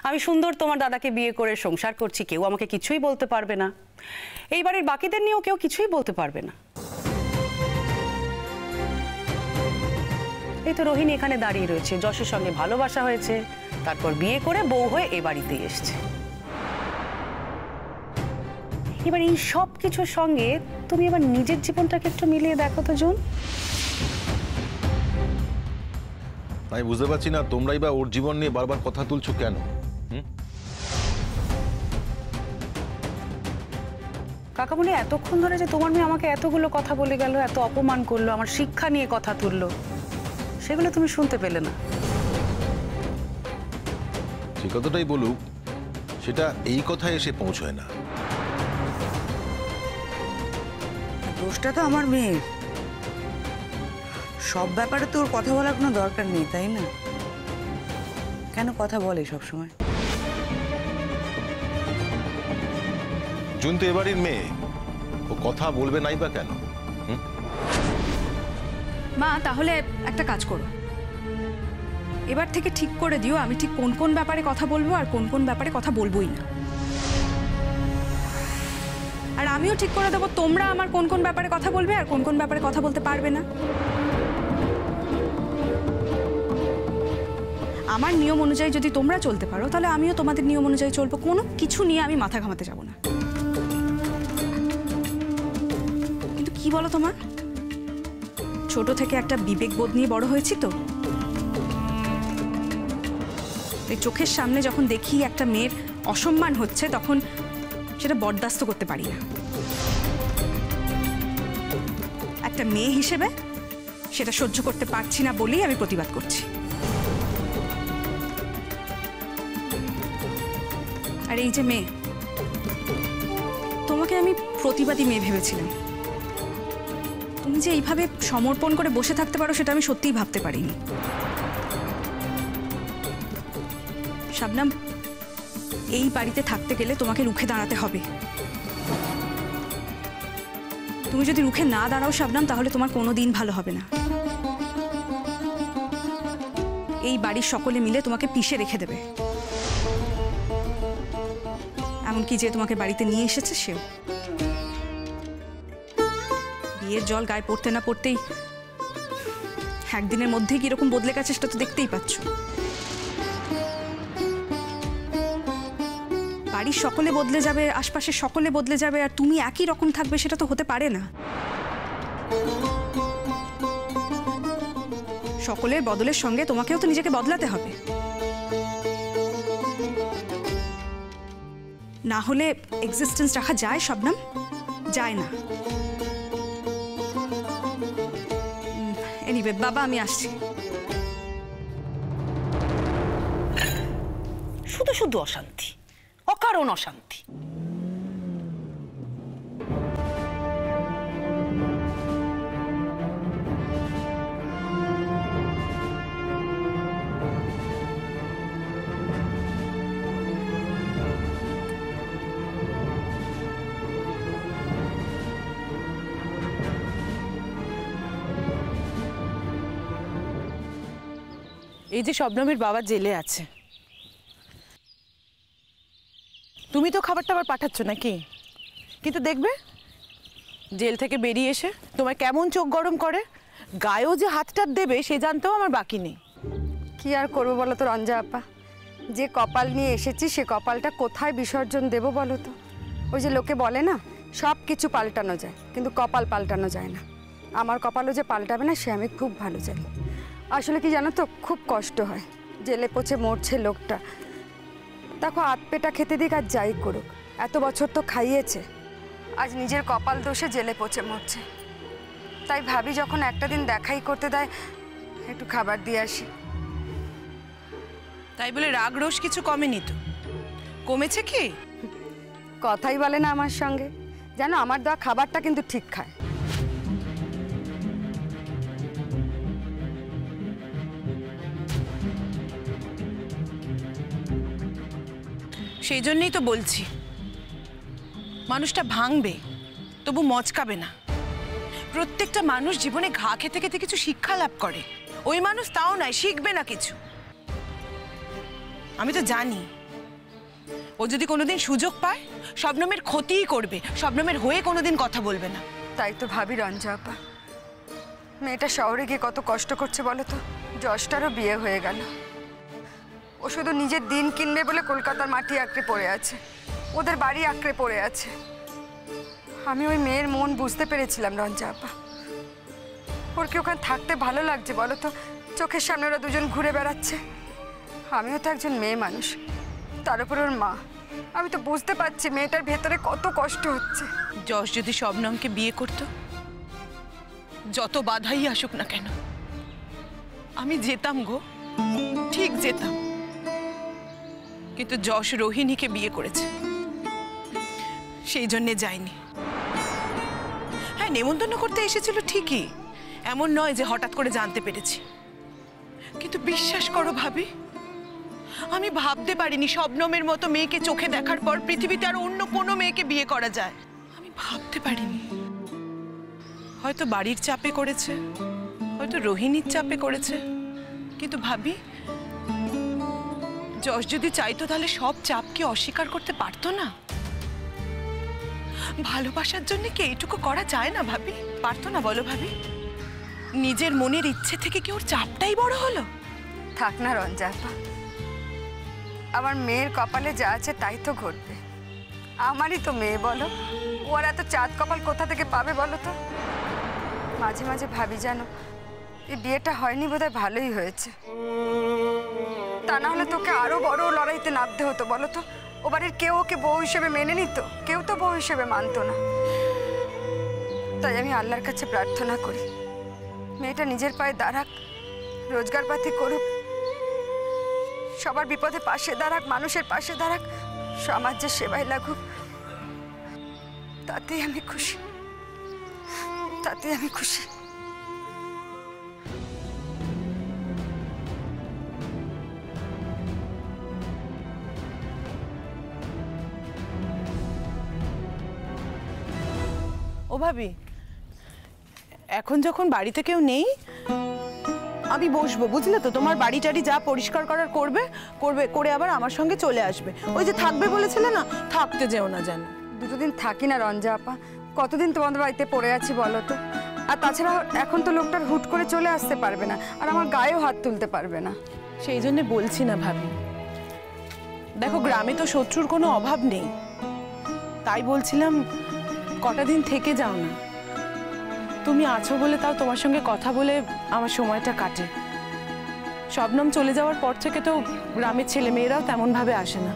আমি সুন্দর তোমার দাদাকে বিয়ে করে সংসার করছি, কেউ আমাকে কিছুই বলতে পারবে না। এই বাড়ির বাকিদের নিয়েও কেউ কিছুই বলতে পারবে না। এই তো রোহিণী এখানে দাঁড়িয়ে রয়েছে, যশের সঙ্গে ভালোবাসা হয়েছে, তারপর বিয়ে করে বউ হয়ে এ বাড়িতেই এসছে। এবার এই সব কিছুর সঙ্গে তুমি এবার নিজের জীবনটাকে একটু মিলিয়ে দেখো তো জুন। আমি বুঝতে পারছি না তোমরাই বা ওর জীবন নিয়ে বারবার কথা তুলছো কেন? কাকামণি, এতক্ষণ ধরে যে তোমার মেয়ে আমাকে এতগুলো কথা বলে গেল, এত অপমান করলো, আমার শিক্ষা নিয়ে কথা তুললো, সেগুলো তুমি শুনতে পেলে না? যে কথাটাই বলুক, সেটা এই কথায় এসে পৌঁছয় না। দোষটা তো আমার মেয়ের। সব ব্যাপারে তোর কথা বলার কোনো দরকার নেই, তাই না? কেন কথা বলে সবসময়? জুন তো এবারের মেয়ে, ও কথা বলবে নাই বা কেন? মা, তাহলে একটা কাজ করো, এবার থেকে ঠিক করে দিও আমি ঠিক কোন কোন ব্যাপারে কথা বলবো আর কোন কোন ব্যাপারে কথা বলবোই না। আর আমিও ঠিক করে দেবো তোমরা আমার কোন কোন ব্যাপারে কথা বলবে আর কোন কোন ব্যাপারে কথা বলতে পারবে না। আমার নিয়ম অনুযায়ী যদি তোমরা চলতে পারো, তাহলে আমিও তোমাদের নিয়ম অনুযায়ী চলবো। কোনো কিছু নিয়ে আমি মাথা ঘামাতে যাব না। কিন্তু কি বলো, তোমার ছোট থেকে একটা বিবেক বোধ নিয়ে বড় হয়েছি তো, এই চোখের সামনে যখন দেখি একটা মেয়ের অসম্মান হচ্ছে, তখন সেটা বরদাস্ত করতে পারি না। একটা মেয়ে হিসেবে সেটা সহ্য করতে পারছি না বলেই আমি প্রতিবাদ করছি। আর এই যে মেয়ে, তোমাকে আমি প্রতিবাদী মেয়ে ভেবেছিলাম। তুমি যে এইভাবে সমর্পণ করে বসে থাকতে পারো, সেটা আমি সত্যিই ভাবতে পারিনি। শাবনাম, এই বাড়িতে থাকতে গেলে তোমাকে রুখে দাঁড়াতে হবে। তুমি যদি রুখে না দাঁড়াও শাবনাম, তাহলে তোমার কোনো দিন ভালো হবে না। এই বাড়ির সকলে মিলে তোমাকে পিষে রেখে দেবে, এমনকি যে তোমাকে বাড়িতে নিয়ে এসেছে সেও। বিয়ের জল গায়ে পড়তে না পড়তেই একদিনের মধ্যেই কিরকম বদলে গেছে সেটা তো দেখতেই পাচ্ছ। বাড়ির সকলে বদলে যাবে, আশপাশের সকলে বদলে যাবে, আর তুমি একই রকম থাকবে, সেটা তো হতে পারে না। সকলের বদলের সঙ্গে তোমাকেও তো নিজেকে বদলাতে হবে, না হলে এক্সিস্টেন্স রাখা যায় শবনম? যায় না। এনিওয়ে বাবা, আমি আসছি। শুধু শুধু অশান্তি, অকারণ অশান্তি। এই যে শবনমের বাবা জেলে আছে, তুমি তো খাবার টাবার পাঠাচ্ছ নাকি? কিন্তু দেখবে জেল থেকে বেরিয়ে এসে তোমার কেমন চোখ গরম করে, গায়েও যে হাতটা দেবে সে জানতেও আমার বাকি নেই। কি আর করবো বলো তো রঞ্জা আপা, যে কপাল নিয়ে এসেছি সে কপালটা কোথায় বিসর্জন দেবো বলো তো? ওই যে লোকে বলে না, সব কিছু পাল্টানো যায় কিন্তু কপাল পাল্টানো যায় না। আমার কপালও যে পাল্টাবে না সে আমি খুব ভালো জানি। আসলে কি জানো তো, খুব কষ্ট হয়। জেলে পচে মরছে লোকটা, দেখো আধ পেটা খেতে দিক আর যাই করুক, এত বছর তো খাইয়েছে, আজ নিজের কপাল দোষে জেলে পচে মরছে। তাই ভাবি যখন একটা দিন দেখাই করতে দেয়, একটু খাবার দিয়ে আসি। তাই বলে রাগ রোষ কিছু কমেনি তো? কমেছে কি? কথাই বলে না আমার সঙ্গে। জানো, আমার দেওয়া খাবারটা কিন্তু ঠিক খায়। সেই জন্যই তো বলছি, মানুষটা ভাঙবে তবু মচকাবে না। প্রত্যেকটা মানুষ জীবনে ঘা খেতে খেতে কিছু শিক্ষা লাভ করে, ওই মানুষ তাও নয়, শিখবে না কিছু। আমি তো জানি ও যদি কোনোদিন সুযোগ পায় শবনমের ক্ষতিই করবে, শবনমের হয়ে কোনোদিন কথা বলবে না। তাই তো ভাবি রঞ্জা আপা, মেয়েটা শহরে গিয়ে কত কষ্ট করছে বলো তো। যশটারও বিয়ে হয়ে গেল, ও শুধু নিজের দিন কিনবে বলে কলকাতার মাটি আঁকড়ে পড়ে আছে, ওদের বাড়ি আঁকড়ে পড়ে আছে। আমি ওই মেয়ের মন বুঝতে পেরেছিলাম রঞ্জা আপা। ওর কি ওখানে থাকতে ভালো লাগছে বলো তো? চোখের সামনে ওরা দুজন ঘুরে বেড়াচ্ছে। আমিও তো একজন মেয়ে মানুষ, তার উপর ওর মা। আমি তো বুঝতে পারছি মেয়েটার ভেতরে কত কষ্ট হচ্ছে। যশ যদি শবনমকে বিয়ে করত, যত বাধাই আসুক না কেন আমি যেতাম গো, ঠিক যেতাম। কিন্তু যশ রোহিণীকে বিয়ে করেছে, সেই জন্যে যায়নি। হ্যাঁ, নেমন্তন্ন করতে এসেছিল ঠিকই, এমন নয় যে হঠাৎ করে জানতে পেরেছি। কিন্তু বিশ্বাস করো ভাবি, আমি ভাবতে পারিনি শবনমের মতো মেয়েকে চোখে দেখার পর পৃথিবীতে আর অন্য কোনো মেয়েকে বিয়ে করা যায়। আমি ভাবতে পারিনি। হয়তো বাড়ির চাপে করেছে, হয়তো রোহিণীর চাপে করেছে, কিন্তু ভাবি যশ যদি চাইতো তাহলে সব চাপকে অস্বীকার করতে পারতো না। ভালোবাসার জন্য কি এইটুকু করা যায় না ভাবি? পারতো না বলো ভাবি? নিজের মনের ইচ্ছে থেকে কি ওর চাপটাই বড় হলো? থাক না রঞ্জা আপা, আমার মেয়ের কপালে যা আছে তাই তো ঘটবে। আমারই তো মেয়ে বলো, ওর এত চাঁদ কপাল কোথা থেকে পাবে বলো তো? মাঝে মাঝে ভাবি জানো, এই বিয়েটা হয়নি বোধহয় ভালোই হয়েছে। তা না হলে তোকে আরো বড় লড়াইতে নামতে হতো বলো তো। ও বাড়ির কেউ ওকে বউ হিসেবে মেনে নিত? কেউ তো বউ হিসেবে মানতো না। তাই আমি আল্লাহর কাছে প্রার্থনা করি মেয়েটা নিজের পায়ে দাঁড়াক, রোজগার পাতি করুক, সবার বিপদে পাশে দাঁড়াক, মানুষের পাশে দাঁড়াক, সমাজের সেবায় লাগুক। তাতেই আমি খুশি, তাতেই আমি খুশি। ও ভাবি, এখন যখন বাড়িতে কেউ নেই আমি বসবো, বুঝলে তো? তোমার বাড়ি টাড়ি যা পরিষ্কার করার করবে করবে, করে আবার আমার সঙ্গে চলে আসবে। ওই যে থাকবে বলেছিলে না, থাকতে যেও না যেন। দুটো দিন থাকি না রঞ্জা আপা, কতদিন তোমাদের বাড়িতে পড়ে আছি বলো তো? আর তাছাড়া এখন তো লোকটার হুট করে চলে আসতে পারবে না, আর আমার গায়েও হাত তুলতে পারবে না। সেই জন্য বলছি না ভাবি, দেখো গ্রামে তো শত্রুর কোনো অভাব নেই, তাই বলছিলাম কটা দিন থেকে যাও না। তুমি আছো বলে তাও তোমার সঙ্গে কথা বলে আমার সময়টা কাটে। শবনম চলে যাওয়ার পর থেকে তো গ্রামের ছেলে মেয়েরাও তেমন ভাবে আসে না।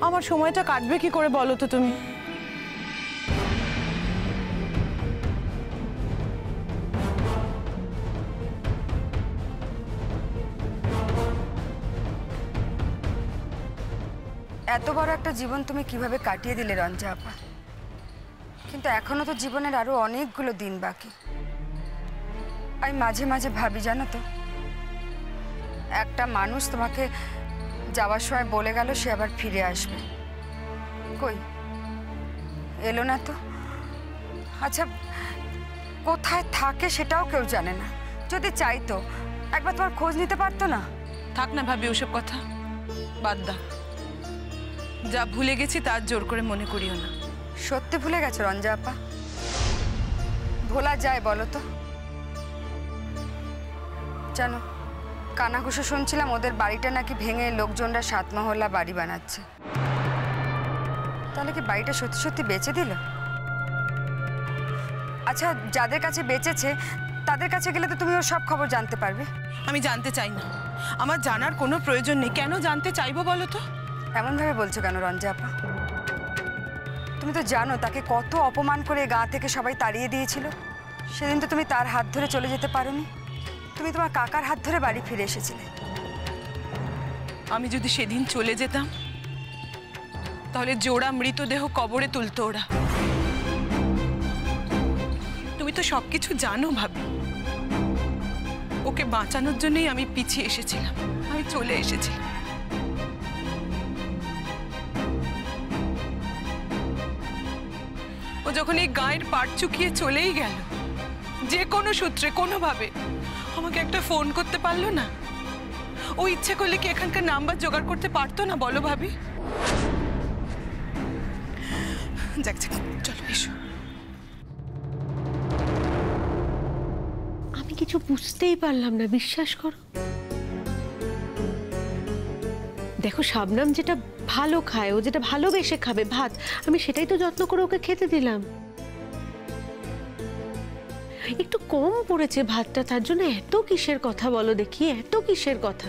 আমার সময়টা কাটবে কি করে বলো তো তুমি? এত বড় একটা জীবন তুমি কিভাবে কাটিয়ে দিলে রঞ্জা আপা? কিন্তু এখনো তো জীবনের আরো অনেকগুলো দিন বাকি। আমি মাঝে মাঝে ভাবি জানো তো, একটা মানুষ তোমাকে যাওয়ার সময় বলে গেল সে আবার ফিরে আসবে, কই এলো না তো। আচ্ছা, কোথায় থাকে সেটাও কেউ জানে না। যদি চাইতো একবার তোমার খোঁজ নিতে পারতো না? থাক না ভাবি ওসব কথা, বাদ দাও। যা ভুলে গেছি তার জোর করে মনে করিও না। সত্যি ভুলে গেছো রঞ্জা আপা? ভোলা যায় বলো তো? জানো, কানাঘুষো শুনছিলাম ওদের বাড়িটা নাকি ভেঙে লোকজনরা 7 মহল্লা বাড়ি বানাচ্ছে। তাহলে কি বাড়িটা সত্যি সত্যি বেচে দিল? আচ্ছা, যাদের কাছে বেচেছে তাদের কাছে গেলে তো তুমি ওর সব খবর জানতে পারবে। আমি জানতে চাই না, আমার জানার কোনো প্রয়োজন নেই। কেন জানতে চাইবো বলো তো? এমনভাবে বলছো কেন রঞ্জা আপা? তুমি তো জানো তাকে কত অপমান করে গা থেকে সবাই তাড়িয়ে দিয়েছিল। সেদিন তো তুমি তার হাত ধরে চলে যেতে পারোনি, তুমি তোমার কাকার হাত ধরে বাড়ি ফিরে এসেছিলে। আমি যদি সেদিন চলে যেতাম তাহলে জোড়া মৃতদেহ কবরে তুলতো ওরা। তুমি তো সবকিছু জানো ভাবি। ওকে বাঁচানোর জন্যই আমি পিছিয়ে এসেছিলাম, আমি চলে এসেছিলাম। ও যখন এই গায়ের পাট চুকিয়ে চলেই গেল, যে কোনো সূত্রে কোনোভাবে আমাকে একটা ফোন করতে পারলো না? ও ইচ্ছে করলে কি এখানকার নাম্বার জোগাড় করতে পারতো না বলো ভাবি? যাক যাক, চলো এসো। আমি কিছু বুঝতেই পারলাম না, বিশ্বাস করো। দেখো শাবনাম যেটা ভালো খায়, ও যেটা ভালোবেসে খাবে ভাত, আমি সেটাই তো যত্ন করে ওকে খেতে দিলাম। একটু কম পড়েছে ভাতটা, তার জন্য এত কিসের কথা বলো দেখি, এত কিসের কথা?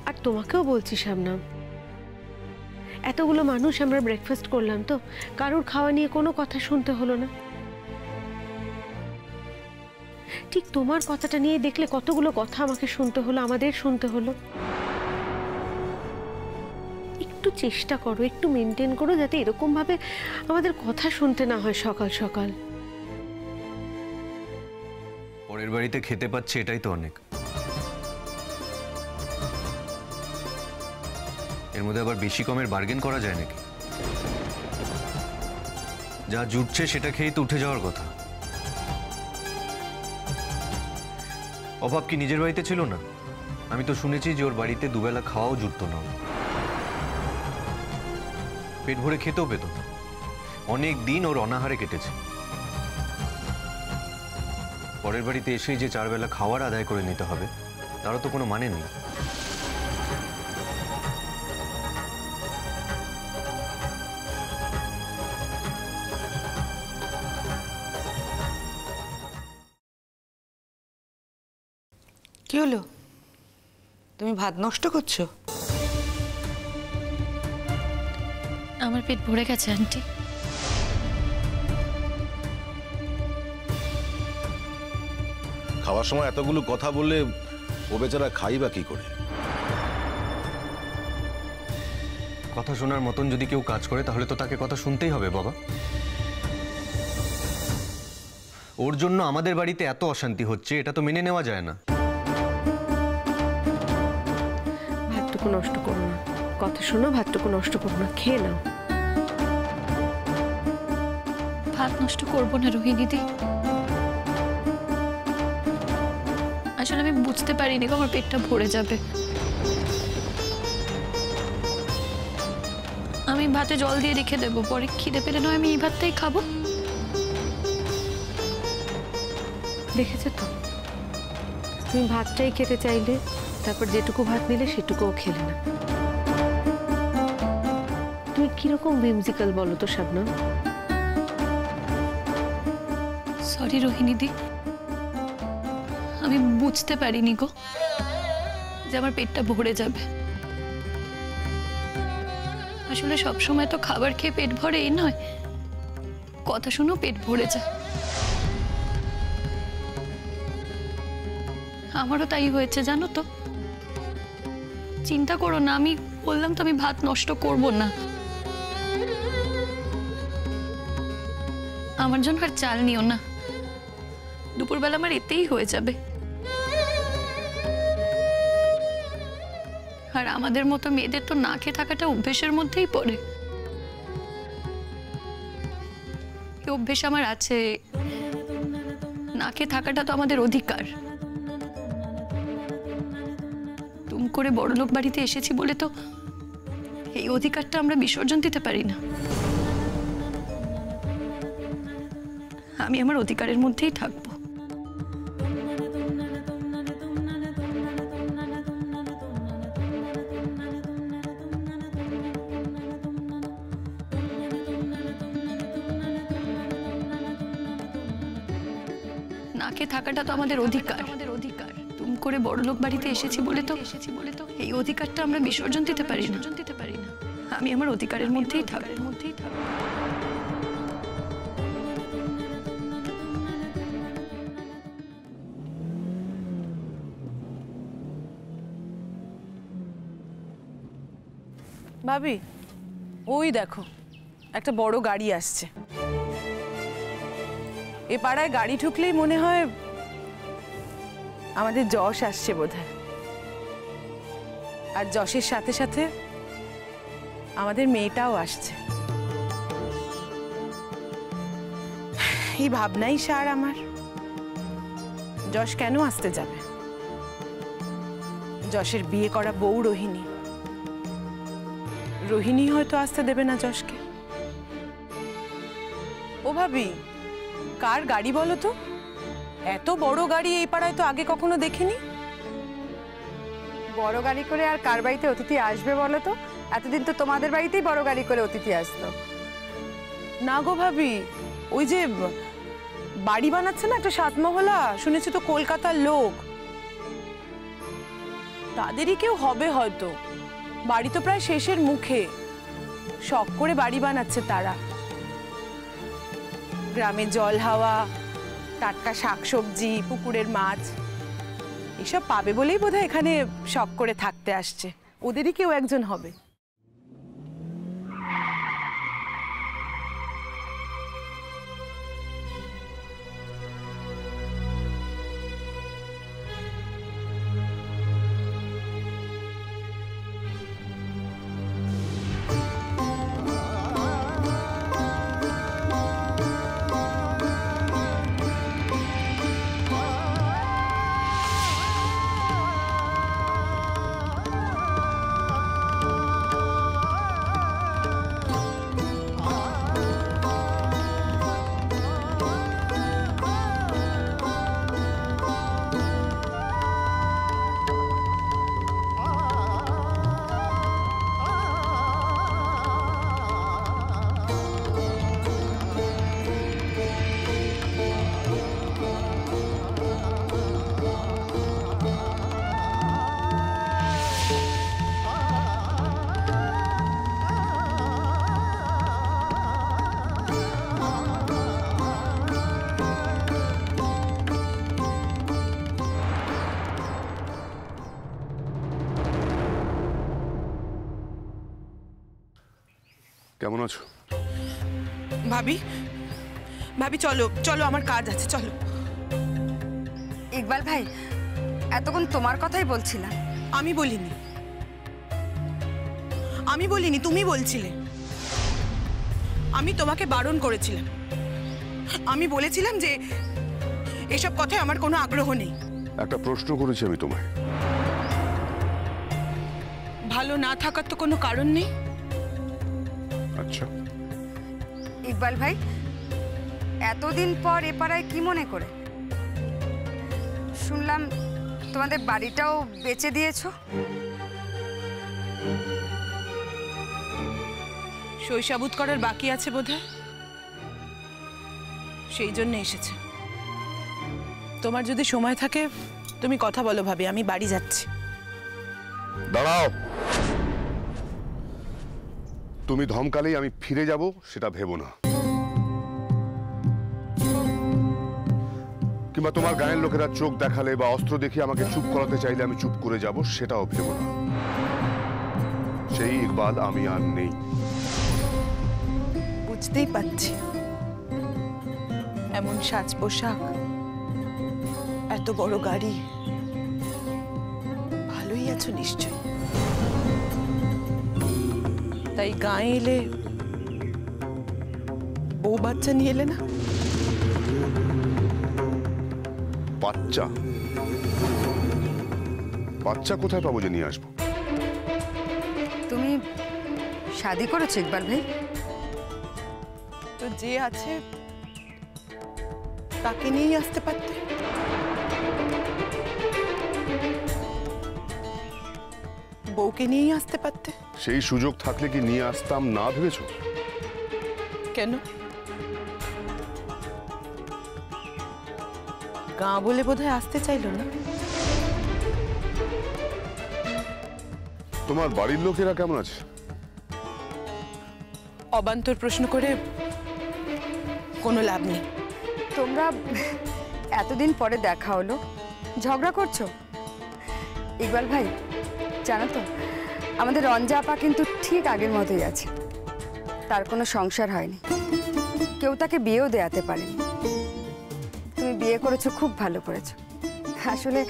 আর তোমাকেও বলছি শাবনাম, এতগুলো মানুষ আমরা ব্রেকফাস্ট করলাম, তো কারোর খাওয়া নিয়ে কোনো কথা শুনতে হলো না। ঠিক তোমার কথাটা নিয়ে দেখলে কতগুলো কথা আমাকে শুনতে হলো, আমাদের শুনতে হলো। একটু চেষ্টা করো, একটু মেনটেন করো, যাতে এরকম ভাবে আমাদের কথা শুনতে না হয় সকাল সকাল। পরের বাড়িতে খেতে পাচ্ছি, এটাই তো অনেক। এর মধ্যে আবার বেশি কমের বার্গেন করা যায় নাকি? যা জুটছে সেটা খেয়েই তো উঠে যাওয়ার কথা। অভাব কি নিজের বাড়িতে ছিল না? আমি তো শুনেছি যে ওর বাড়িতে দুবেলা খাওয়াও জুটতো না, পেট ভরে খেতেও পেত না। অনেক দিন ওর অনাহারে কেটেছে। পরের বাড়িতে এসেই যে 4 বেলা খাওয়ার আদায় করে নিতে হবে, তারও তো কোনো মানে নেই। কি হলো? তুমি ভাত নষ্ট করছো? আমার পেট ভরে গেছে আন্টি। খাওয়ার সময় এতগুলো কথা বললে ও বেচারা খাই বা কি করে? কথা শোনার মতন যদি কেউ কাজ করে তাহলে তো তাকে কথা শুনতেই হবে বাবা। ওর জন্য আমাদের বাড়িতে এত অশান্তি হচ্ছে, এটা তো মেনে নেওয়া যায় না। ভাতটুকু নষ্ট করো না, কথা শোনো, ভাতটুকু নষ্ট করো না, খেয়ে নাও। ভাত নষ্ট করবো না রোহিণীদি, আসলে আমি বুঝতে পারিনি আমার পেটটা ভরে যাবে। আমি ভাতে জল দিয়ে রেখে দেবো, পরে খিদে পেলে নয় আমি এই ভাতটাই খাবো। দেখেছো তো, তুমি ভাতটাই খেতে চাইলে, তারপর যেটুকু ভাত নিলে সেটুকুও খেলে না। তুমি কিরকম whimsical বলো তো শাবনাম? সরি রোহিণীদি, আমি বুঝতে পারিনি গো যে আমার পেটটা ভরে যাবে। আসলে সবসময় তো খাবার খেয়ে পেট ভরে এই নয়, কথা শুনেও পেট ভরে যায়। আমারও তাই হয়েছে জানো তো। চিন্তা করো না, আমি বললাম তো আমি ভাত নষ্ট করব না। আমার জন্য আর চাল নিও না, দুপুরবেলা আমার এতেই হয়ে যাবে। আর আমাদের মতো মেয়েদের তো না খেয়ে থাকাটা অভ্যেসের মধ্যেই পড়ে। এই অভ্যেস আমার আছে, না খেয়ে থাকাটা তো আমাদের অধিকার। তুম করে বড়লোক বাড়িতে এসেছি বলে তো এই অধিকারটা আমরা বিসর্জন দিতে পারি না। আমি আমার অধিকারের মধ্যেই থাকবো। না খেয়ে থাকাটা তো আমাদের অধিকার, আমাদের অধিকার। তুম করে বড়লোক বাড়িতে এসেছি বলে তো এই অধিকারটা আমরা বিসর্জন দিতে পারি না। আমি আমার অধিকারের মধ্যেই থাকবো। ভাবি, ওই দেখো একটা বড় গাড়ি আসছে। এ পাড়ায় গাড়ি ঢুকলেই মনে হয় আমাদের যশ আসছে বোধহয়। আর যশের সাথে সাথে আমাদের মেয়েটাও আসছে। এই ভাবনাই সার আমার। যশ কেন আসতে যাবে? যশের বিয়ে করা বউ রোহিণী। রোহিণী হয়তো আসতে দেবে না যশকে। ও ভাবি, কার গাড়ি বলো তো? এত বড় গাড়ি এই পাড়ায় তো আগে কখনো দেখিনি। বড় গাড়ি করে আর কার বাড়িতে অতিথি আসবে বলো তো? এতদিন তো তোমাদের বাড়িতেই বড় গাড়ি করে অতিথি আসতো। না গো ভাবি, ওই যে বাড়ি বানাচ্ছে না একটা সাতমহলা, শুনেছি তো কলকাতার লোক, তাদেরই কেউ হবে হয়তো। বাড়ি তো প্রায় শেষের মুখে, শখ করে বাড়ি বানাচ্ছে তারা। গ্রামে জল হাওয়া, টাটকা শাকসবজি, পুকুরের মাছ এসব পাবে বলেই বোধহয় এখানে শখ করে থাকতে আসছে। ওদেরই কেউ একজন হবে। কেমন আছো? ভাবি, ভাবি চলো চলো, আমার কাজ আছে, চলো। ইকবাল ভাই, এতক্ষণ তোমার কথাই বলছিলাম। আমি বলিনি, আমি বলিনি, তুমি বলছিলে। আমি তোমাকে বারণ করেছিলাম। আমি বলেছিলাম যে এসব কথায় আমার কোনো আগ্রহ নেই। একটা প্রশ্ন করেছি আমি তোমায়। ভালো না থাকার তো কোনো কারণ নেই। আচ্ছা, ইকবাল ভাই, এতদিন পর এ পাড়ায় কি মনে করে? শুনলাম তোমাদের বাড়িটাও বেচে দিয়েছো। শৈশাবুত করার বাকি আছে বোধহয়, সেই জন্য এসেছে। তোমার যদি সময় থাকে তুমি কথা বলো ভাবি, আমি বাড়ি যাচ্ছি। দাঁড়াও। তুমি ধমকালেই আমি ফিরে যাব সেটা ভেবো না, কিংবা তোমার গায়ের লোকেরা চোখ দেখালে বা অস্ত্র দেখিয়ে আমাকে চুপ করাতে চাইলে আমি চুপ করে যাব সেটাও ভেবো না। সেই ইকবাল আমি আর নেই। বুঝতেই পারছি, এমন সাজ পোশাক, এত বড় গাড়ি, ভালোই আছো নিশ্চয়। তাই গায়ে এলে বউ বাচ্চা নিয়ে এলে না? বাচ্চা? বাচ্চা কোথায় পাবো যে নিয়ে আসবো? তুমি শাদি করেছো ইকবাল ভাই? তো যে আছে তাকে নিয়েই আসতে পারতে। বউকে নিয়েই আসতে পারতে। সেই সুযোগ থাকলে কি নিয়ে আসতাম না ভেবেছো? কেন? গাঁ বলে বোধহয় আসতে চাইলো না। তোমার বাড়ির লোকেরা কেমন আছে? অবান্তর প্রশ্ন করে কোনো লাভ নেই। তোমরা এতদিন পরে দেখা হলো, ঝগড়া করছো? ইকবাল ভাই, জানো তো আমাদের রঞ্জা আপা কিন্তু ঠিক আগের মতোই আছে। তার কোনো সংসার হয়নি, কেউ তাকে বিয়েও দেয়াতে পারেনি। তুমি বিয়ে করেছো, খুব ভালো করেছো। আসলে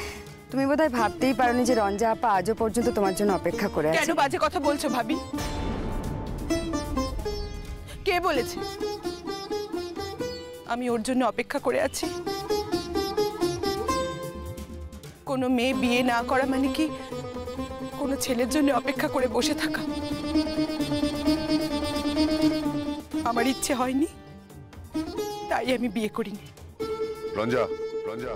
তুমি বোধহয় ভাবতেই পারোনি যে রঞ্জা আপা আজও পর্যন্ত তোমার জন্য অপেক্ষা করে আছে। কেন বাজে কথা বলছো ভাবি? কে বলেছে আমি ওর জন্য অপেক্ষা করে আছি? কোনো মেয়ে বিয়ে না করা মানে কি কোনো ছেলের জন্য অপেক্ষা করে বসে থাকা? আমার ইচ্ছে হয়নি, তাই আমি বিয়ে করিনি। রঞ্জা, রঞ্জা।